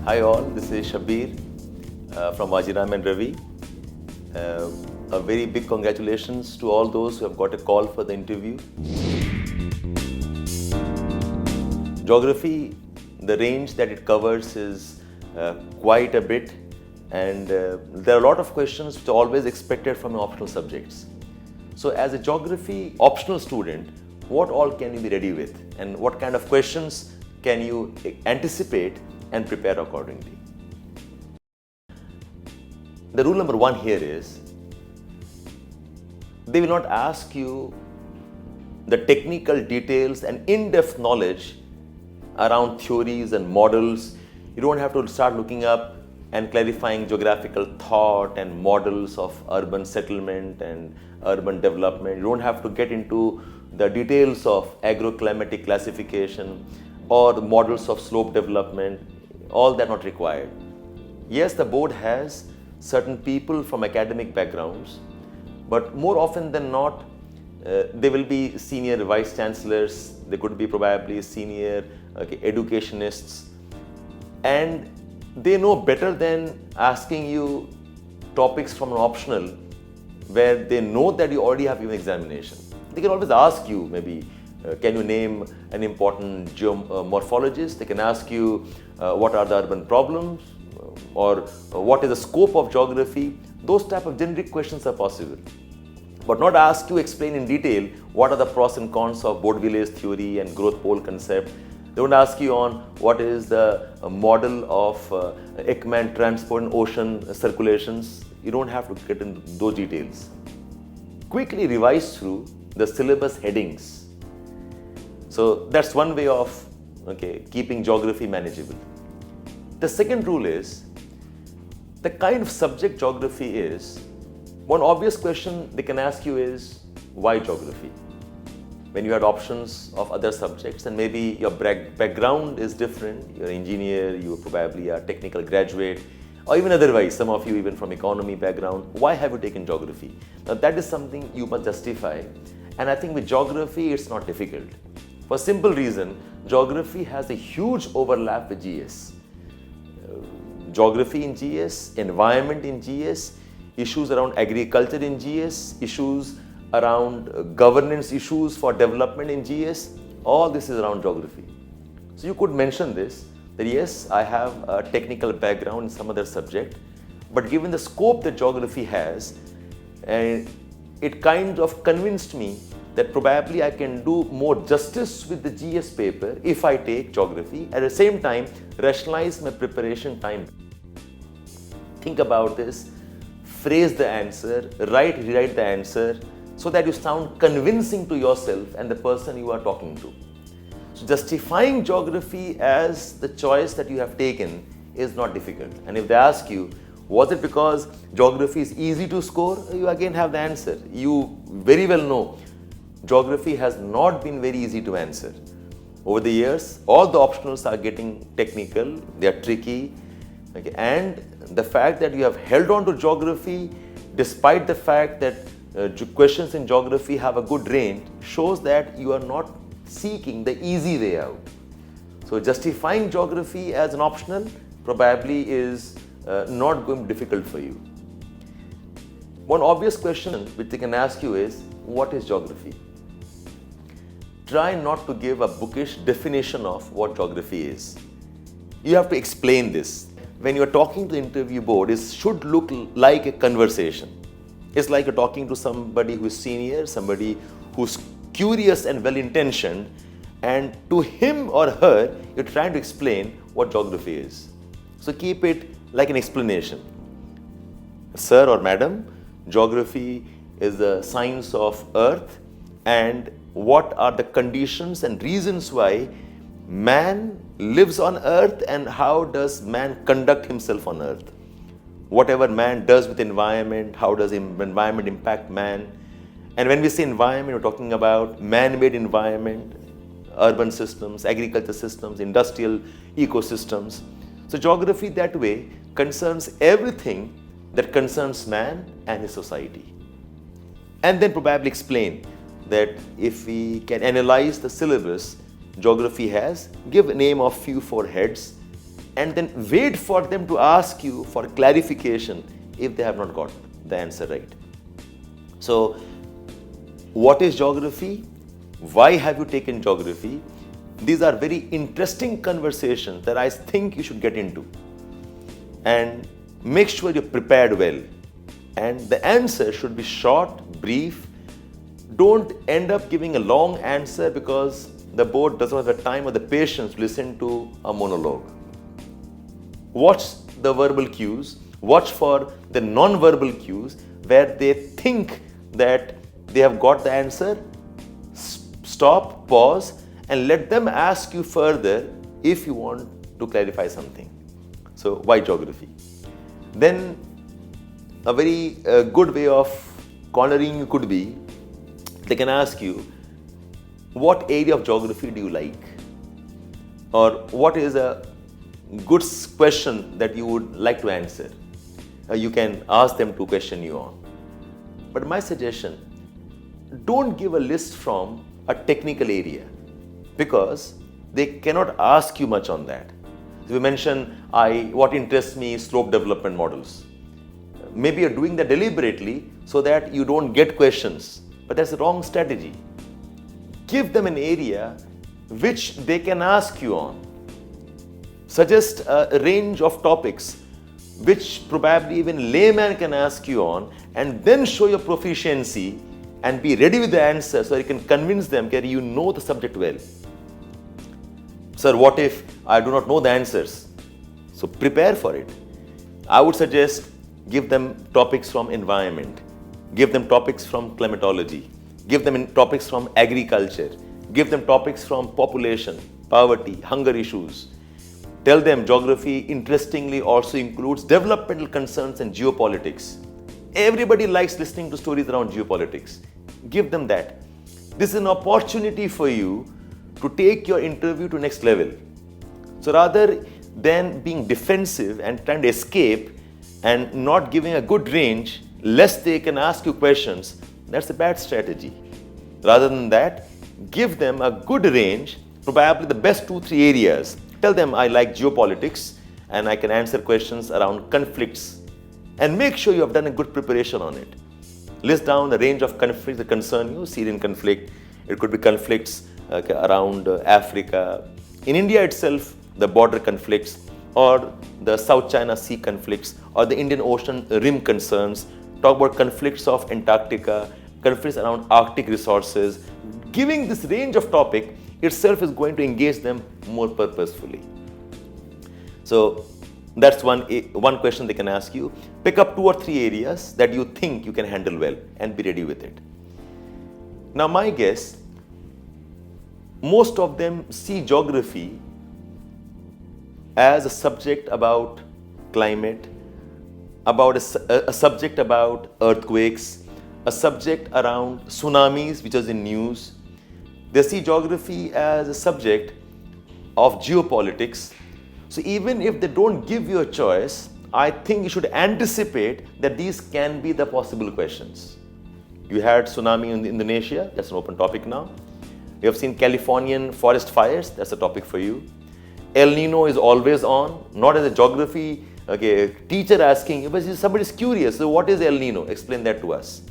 Hi all, this is Shabbir from Vajiram and Ravi. A very big congratulations to all those who have got a call for the interview. Geography, the range that it covers is quite a bit, and there are a lot of questions which are always expected from optional subjects. So as a geography optional student, what all can you be ready with, and what kind of questions can you anticipate and prepare accordingly? The rule number one here is, they will not ask you the technical details and in-depth knowledge around theories and models. You don't have to start looking up and clarifying geographical thought and models of urban settlement and urban development. You don't have to get into the details of agroclimatic classification or the models of slope development. All that not required. Yes, the board has certain people from academic backgrounds, but more often than not, they will be senior vice chancellors, they could be probably senior educationists, and they know better than asking you topics from an optional where they know that you already have given examination. They can always ask you, maybe, can you name an important geomorphologist? They can ask you what are the urban problems, or what is the scope of geography. Those type of generic questions are possible, but not ask you explain in detail what are the pros and cons of Baudeville's theory and growth pole concept. They won't ask you on what is the model of Ekman transport and ocean circulations. You don't have to get into those details. Quickly revise through the syllabus headings. So that's one way of keeping geography manageable. The second rule is, the kind of subject geography is, one obvious question they can ask you is, why geography? When you had options of other subjects and maybe your background is different, you're an engineer, you probably are a technical graduate, or even otherwise, some of you even from economy background, why have you taken geography? Now that is something you must justify, and I think with geography it's not difficult. For a simple reason, geography has a huge overlap with GS. Geography in GS, environment in GS, issues around agriculture in GS, issues around governance issues for development in GS, all this is around geography. So you could mention this, that yes, I have a technical background in some other subject, but given the scope that geography has, it kind of convinced me that probably I can do more justice with the GS paper if I take geography. At the same time, rationalize my preparation time. Think about this, phrase the answer, rewrite the answer so that you sound convincing to yourself and the person you are talking to. So justifying geography as the choice that you have taken is not difficult. And if they ask you, was it because geography is easy to score? You again have the answer. You very well know geography has not been very easy to answer. Over the years, all the optionals are getting technical, they are tricky, and the fact that you have held on to geography despite the fact that questions in geography have a good range shows that you are not seeking the easy way out. So justifying geography as an optional probably is not going to be difficult for you. One obvious question which they can ask you is, what is geography? Try not to give a bookish definition of what geography is. You have to explain this. When you are talking to the interview board, it should look like a conversation. It's like you're talking to somebody who is senior, somebody who's curious and well-intentioned, and to him or her, you're trying to explain what geography is. So keep it like an explanation. Sir or madam, geography is the science of earth and what are the conditions and reasons why man lives on earth and how does man conduct himself on earth. Whatever man does with environment, how does environment impact man? And when we say environment, we're talking about man-made environment, urban systems, agriculture systems, industrial ecosystems. So geography that way concerns everything that concerns man and his society. And then probably explain that if we can analyze the syllabus geography has, give a name of few four heads, and then wait for them to ask you for clarification if they have not got the answer right. So, what is geography? Why have you taken geography? These are very interesting conversations that I think you should get into. And make sure you're prepared well. And the answer should be short, brief. Don't end up giving a long answer because the board doesn't have the time or the patience to listen to a monologue. Watch the verbal cues. Watch for the non-verbal cues where they think that they have got the answer. Stop, pause, and let them ask you further if you want to clarify something. So, why geography? Then, a very good way of cornering you could be, they can ask you, what area of geography do you like? Or what is a good question that you would like to answer? You can ask them to question you on. But my suggestion, don't give a list from a technical area because they cannot ask you much on that. If you mention, what interests me is slope development models. Maybe you're doing that deliberately so that you don't get questions, but that's the wrong strategy. Give them an area which they can ask you on. Suggest a range of topics which probably even layman can ask you on, and then show your proficiency and be ready with the answer so you can convince them that you know the subject well. Sir, what if I do not know the answers? So prepare for it. I would suggest give them topics from environment, give them topics from climatology, give them topics from agriculture, give them topics from population, poverty, hunger issues. Tell them geography interestingly also includes developmental concerns and geopolitics. Everybody likes listening to stories around geopolitics. Give them that. This is an opportunity for you to take your interview to next level. So rather than being defensive and trying to escape and not giving a good range, lest they can ask you questions, that's a bad strategy. Rather than that, give them a good range, probably the best 2-3 areas. Tell them I like geopolitics and I can answer questions around conflicts, and make sure you have done a good preparation on it. List down a range of conflicts that concern you. Syrian conflict, it could be conflicts around Africa, in India itself, the border conflicts, or the South China Sea conflicts, or the Indian Ocean rim concerns. Talk about conflicts of Antarctica, conflicts around Arctic resources. Giving this range of topic itself is going to engage them more purposefully. So that's one question they can ask you. Pick up 2 or 3 areas that you think you can handle well and be ready with it. Now my guess, most of them see geography as a subject about climate, about a subject about earthquakes, a subject around tsunamis which is in news. They see geography as a subject of geopolitics. So even if they don't give you a choice, I think you should anticipate that these can be the possible questions. You had tsunami in Indonesia, that's an open topic now. You have seen Californian forest fires, that's a topic for you. El Nino is always on, not as a geography teacher asking you, but somebody is curious, so what is El Nino? Explain that to us.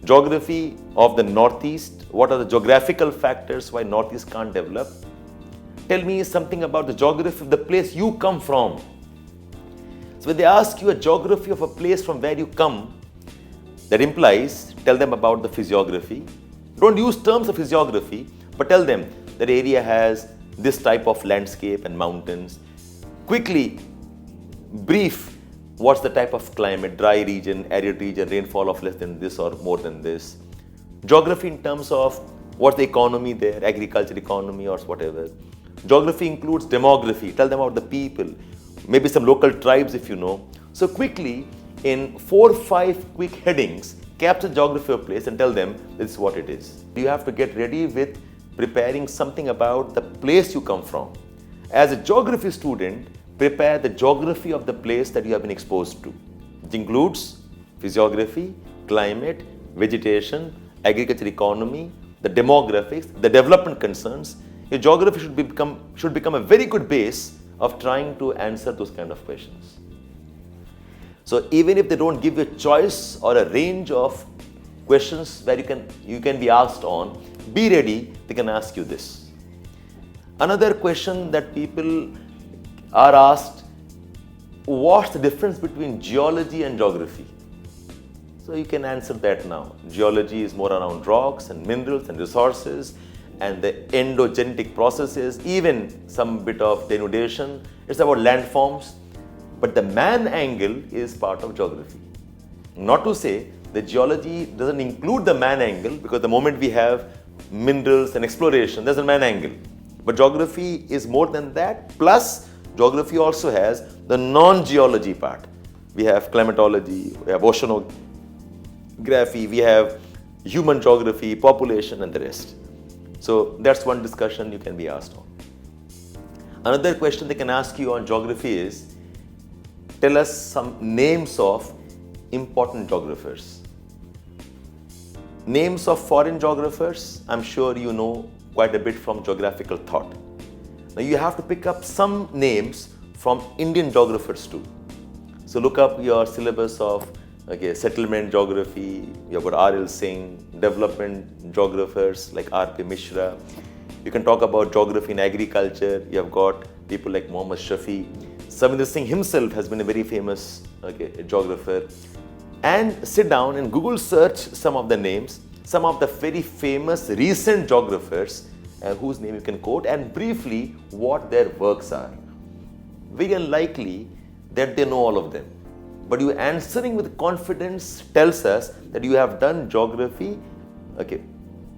Geography of the Northeast, what are the geographical factors why Northeast can't develop? Tell me something about the geography of the place you come from. So when they ask you a geography of a place from where you come, that implies, tell them about the physiography. Don't use terms of physiography, but tell them that area has this type of landscape and mountains. Quickly brief what's the type of climate, dry region, arid region, rainfall of less than this or more than this. Geography in terms of what's the economy there, agriculture economy or whatever. Geography includes demography, tell them about the people, maybe some local tribes if you know. So quickly, in 4 or 5 quick headings, capture geography of place and tell them this is what it is. You have to get ready with preparing something about the place you come from. As a geography student, prepare the geography of the place that you have been exposed to. It includes physiography, climate, vegetation, agriculture economy, the demographics, the development concerns. Your geography should become a very good base of trying to answer those kind of questions. So even if they don't give you a choice or a range of questions where you can be asked on, be ready, they can ask you this. Another question that people are asked, what's the difference between geology and geography? So you can answer that now. Geology is more around rocks and minerals and resources and the endogenetic processes, even some bit of denudation. It's about landforms. But the man angle is part of geography. Not to say that geology doesn't include the man angle, because the moment we have minerals and exploration, there's a man angle. But geography is more than that. Plus, geography also has the non-geology part. We have climatology, we have oceanography, we have human geography, population, and the rest. So that's one discussion you can be asked on. Another question they can ask you on geography is, tell us some names of important geographers. Names of foreign geographers, I'm sure you know quite a bit from geographical thought. Now you have to pick up some names from Indian geographers too. So look up your syllabus of settlement geography, you've got R.L. Singh, development geographers like R.P. Mishra. You can talk about geography in agriculture, you have got people like Muhammad Shafi. Samindra Singh himself has been a very famous geographer. And sit down and Google search some of the names, some of the very famous recent geographers whose name you can quote, and briefly what their works are. Very unlikely that they know all of them. But you answering with confidence tells us that you have done geography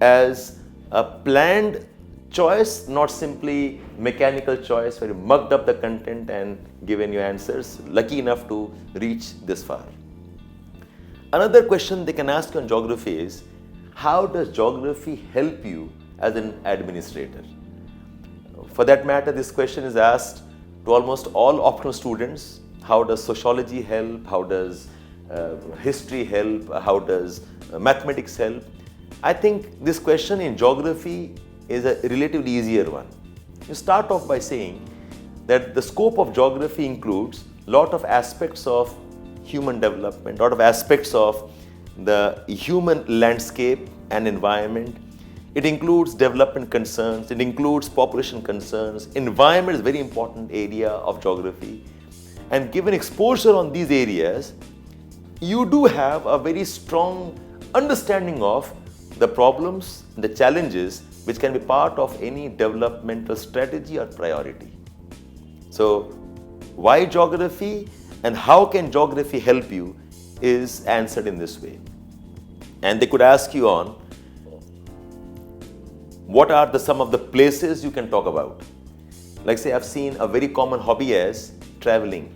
as a planned choice, not simply mechanical choice where you mucked up the content and given your answers, lucky enough to reach this far. Another question they can ask on geography is, how does geography help you as an administrator? For that matter, this question is asked to almost all optional students. How does sociology help? How does history help? How does mathematics help? I think this question in geography is a relatively easier one. You start off by saying that the scope of geography includes a lot of aspects of human development, a lot of aspects of the human landscape and environment. It includes development concerns, it includes population concerns. Environment is a very important area of geography. And given exposure on these areas, you do have a very strong understanding of the problems, the challenges which can be part of any developmental strategy or priority. So, why geography and how can geography help you is answered in this way. And they could ask you on, what are some of the places you can talk about? Like say, I've seen a very common hobby as traveling.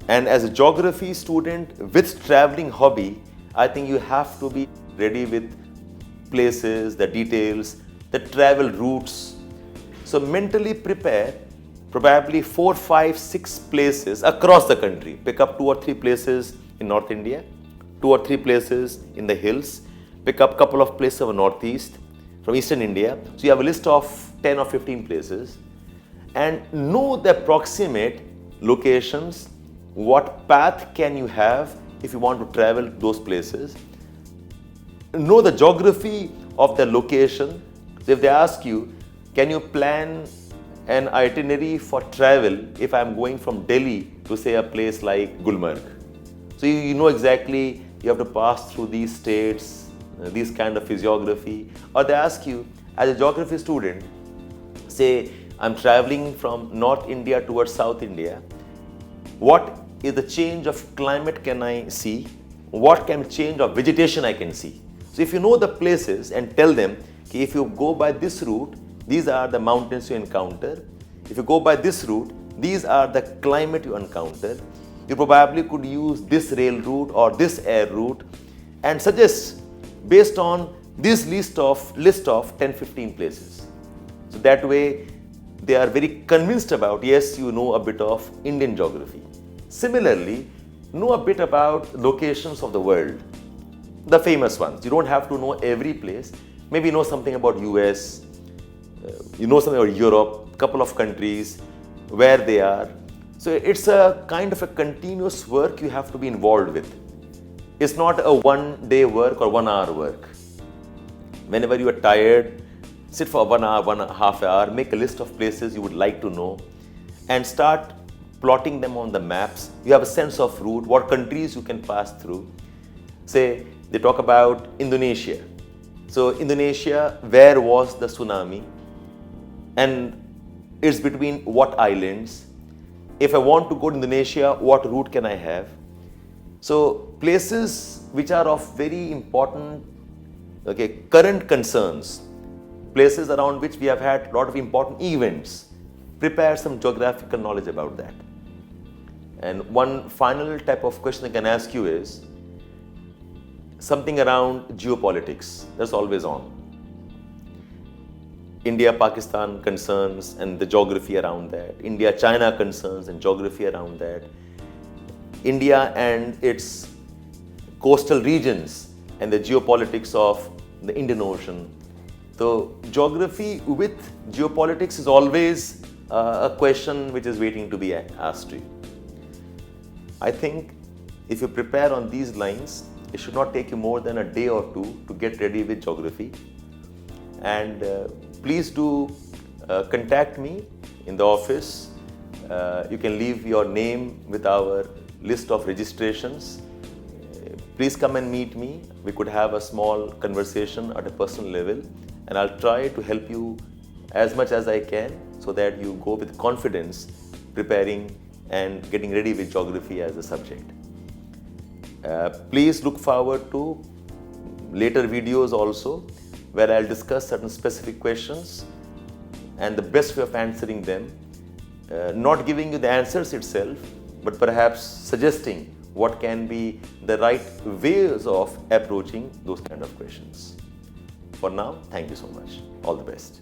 And as a geography student with traveling hobby, I think you have to be ready with places, the details, the travel routes. So mentally prepare probably 4, 5, 6 places across the country. Pick up 2 or 3 places in North India, 2 or 3 places in the hills, pick up a couple of places of Northeast, from Eastern India. So you have a list of 10 or 15 places and know the approximate locations, what path can you have if you want to travel those places. Know the geography of the location. So if they ask you, can you plan an itinerary for travel if I'm going from Delhi to say a place like Gulmarg? So you know exactly you have to pass through these states, these kind of physiography. Or they ask you, as a geography student, say I'm traveling from North India towards South India, what is the change of climate can I see? What can change of vegetation I can see? So if you know the places and tell them, okay, if you go by this route, these are the mountains you encounter. If you go by this route, these are the climate you encounter. You probably could use this rail route or this air route and suggest based on this list of 10-15 places. So that way they are very convinced about, yes, you know a bit of Indian geography. Similarly, know a bit about locations of the world, the famous ones. You don't have to know every place. Maybe know something about US, you know something about Europe, couple of countries, where they are. So it's a kind of a continuous work you have to be involved with. It's not a 1 day work or 1 hour work. Whenever you are tired, sit for 1 hour, 1.5 hour, make a list of places you would like to know and start plotting them on the maps. You have a sense of route, what countries you can pass through. Say, they talk about Indonesia. So Indonesia, where was the tsunami? And it's between what islands? If I want to go to Indonesia, what route can I have? So places which are of very important current concerns, places around which we have had a lot of important events, prepare some geographical knowledge about that. And one final type of question I can ask you is something around geopolitics. That's always on. India-Pakistan concerns and the geography around that. India-China concerns and geography around that. India and its coastal regions and the geopolitics of the Indian Ocean. So geography with geopolitics is always a question which is waiting to be asked to you. I think if you prepare on these lines, it should not take you more than a day or two to get ready with geography. And please do contact me in the office. You can leave your name with our list of registrations. Please come and meet me. We could have a small conversation at a personal level, and I'll try to help you as much as I can so that you go with confidence preparing and getting ready with geography as a subject. Please look forward to later videos also, where I'll discuss certain specific questions and the best way of answering them, not giving you the answers itself, but perhaps suggesting what can be the right ways of approaching those kind of questions. For now, thank you so much. All the best.